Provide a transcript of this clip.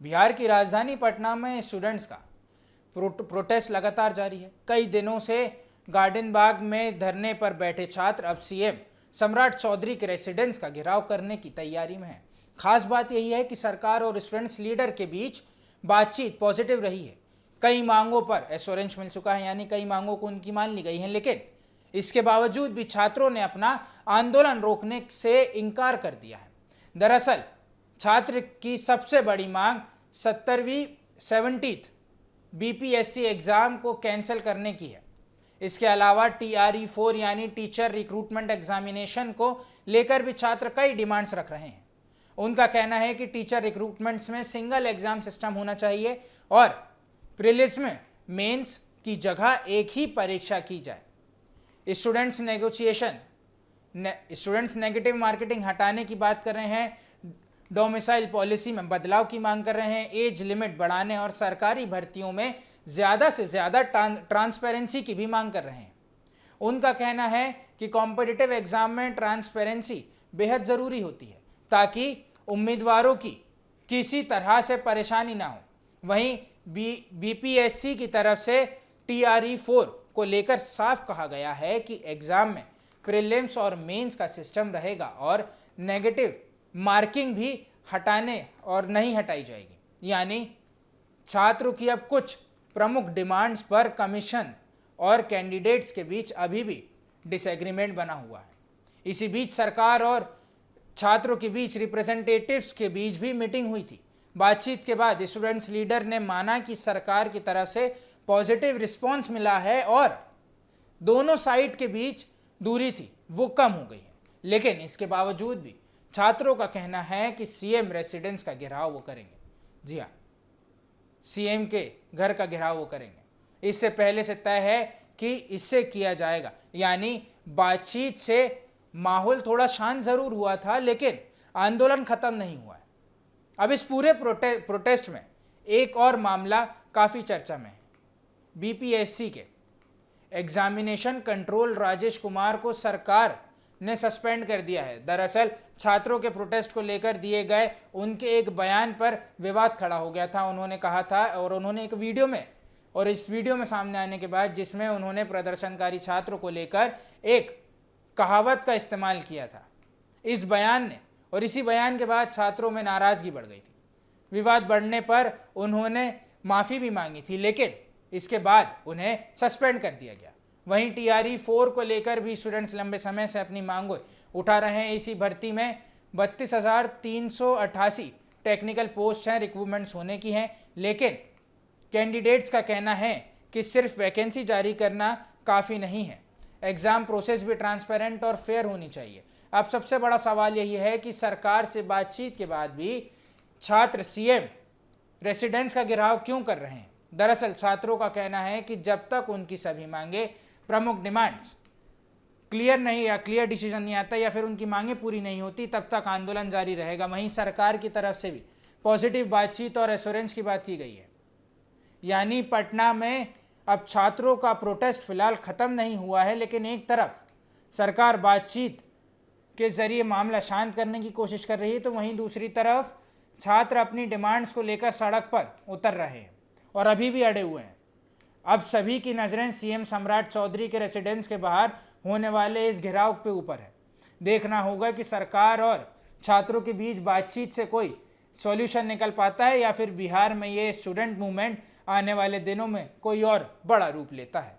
बिहार की राजधानी पटना में स्टूडेंट्स का प्रोटेस्ट लगातार जारी है। कई दिनों से गार्डन बाग में धरने पर बैठे छात्र अब सीएम सम्राट चौधरी के रेसिडेंस का घेराव करने की तैयारी में है। खास बात यही है कि सरकार और स्टूडेंट्स लीडर के बीच बातचीत पॉजिटिव रही है। कई मांगों पर एश्योरेंस मिल चुका है, यानी कई मांगों को उनकी मान ली गई है, लेकिन इसके बावजूद भी छात्रों ने अपना आंदोलन रोकने से इनकार कर दिया है। दरअसल छात्र की सबसे बड़ी मांग 70th बीपीएससी एग्जाम को कैंसिल करने की है। इसके अलावा TRE-4 यानी टीचर रिक्रूटमेंट एग्जामिनेशन को लेकर भी छात्र कई डिमांड्स रख रहे हैं। उनका कहना है कि टीचर रिक्रूटमेंट्स में सिंगल एग्जाम सिस्टम होना चाहिए और प्रीलिम्स में मेंस की जगह एक ही परीक्षा की जाए। स्टूडेंट्स नेगेटिव मार्केटिंग हटाने की बात कर रहे हैं, डोमिसाइल पॉलिसी में बदलाव की मांग कर रहे हैं, एज लिमिट बढ़ाने और सरकारी भर्तियों में ज़्यादा से ज़्यादा ट्रांसपेरेंसी की भी मांग कर रहे हैं। उनका कहना है कि कॉम्पिटिटिव एग्जाम में ट्रांसपेरेंसी बेहद ज़रूरी होती है ताकि उम्मीदवारों की किसी तरह से परेशानी ना हो। वहीं बीपीएससी की तरफ से TRE-4 को लेकर साफ कहा गया है कि एग्ज़ाम में प्रीलिम्स और मेंस का सिस्टम रहेगा और नेगेटिव मार्किंग भी हटाने और नहीं हटाई जाएगी। यानी छात्रों की अब कुछ प्रमुख डिमांड्स पर कमीशन और कैंडिडेट्स के बीच अभी भी डिसएग्रीमेंट बना हुआ है। इसी बीच सरकार और छात्रों के बीच रिप्रेजेंटेटिव्स के बीच भी मीटिंग हुई थी। बातचीत के बाद स्टूडेंट्स लीडर ने माना कि सरकार की तरफ से पॉजिटिव रिस्पांस मिला है और दोनों साइड के बीच दूरी थी वो कम हो गई है, लेकिन इसके बावजूद भी छात्रों का कहना है कि सीएम रेसिडेंस का घेराव वो करेंगे। जी हाँ, सीएम के घर का घेराव वो करेंगे। इससे पहले से तय है कि इससे किया जाएगा, यानी बातचीत से माहौल थोड़ा शांत जरूर हुआ था लेकिन आंदोलन खत्म नहीं हुआ है। अब इस पूरे प्रोटेस्ट में एक और मामला काफ़ी चर्चा में है। बीपीएससी के एग्जामिनेशन कंट्रोल राजेश कुमार को सरकार ने सस्पेंड कर दिया है। दरअसल छात्रों के प्रोटेस्ट को लेकर दिए गए उनके एक बयान पर विवाद खड़ा हो गया था। उन्होंने कहा था और उन्होंने एक वीडियो में, और इस वीडियो में सामने आने के बाद जिसमें उन्होंने प्रदर्शनकारी छात्रों को लेकर एक कहावत का इस्तेमाल किया था इस बयान ने, और इसी बयान के बाद छात्रों में नाराज़गी बढ़ गई थी। विवाद बढ़ने पर उन्होंने माफ़ी भी मांगी थी, लेकिन इसके बाद उन्हें सस्पेंड कर दिया गया। वहीं TRE-4 को लेकर भी स्टूडेंट्स लंबे समय से अपनी मांगों उठा रहे हैं। इसी भर्ती में 32,388 टेक्निकल पोस्ट हैं, रिक्रूटमेंट्स होने की हैं, लेकिन कैंडिडेट्स का कहना है कि सिर्फ वैकेंसी जारी करना काफ़ी नहीं है। एग्ज़ाम प्रोसेस भी ट्रांसपेरेंट और फेयर होनी चाहिए। अब सबसे बड़ा सवाल यही है कि सरकार से बातचीत के बाद भी छात्र सीएम रेसिडेंस का घेराव क्यों कर रहे हैं। दरअसल छात्रों का कहना है कि जब तक उनकी सभी मांगे प्रमुख डिमांड्स क्लियर नहीं या क्लियर डिसीजन नहीं आता या फिर उनकी मांगे पूरी नहीं होती तब तक आंदोलन जारी रहेगा। वहीं सरकार की तरफ से भी पॉजिटिव बातचीत और एश्योरेंस की बात की गई है। यानी पटना में अब छात्रों का प्रोटेस्ट फिलहाल ख़त्म नहीं हुआ है, लेकिन एक तरफ सरकार बातचीत के ज़रिए मामला शांत करने की कोशिश कर रही है तो वहीं दूसरी तरफ छात्र अपनी डिमांड्स को लेकर सड़क पर उतर रहे हैं और अभी भी अड़े हुए हैं। अब सभी की नज़रें सीएम सम्राट चौधरी के रेसिडेंस के बाहर होने वाले इस घेराव पे ऊपर है। देखना होगा कि सरकार और छात्रों के बीच बातचीत से कोई सॉल्यूशन निकल पाता है या फिर बिहार में ये स्टूडेंट मूवमेंट आने वाले दिनों में कोई और बड़ा रूप लेता है।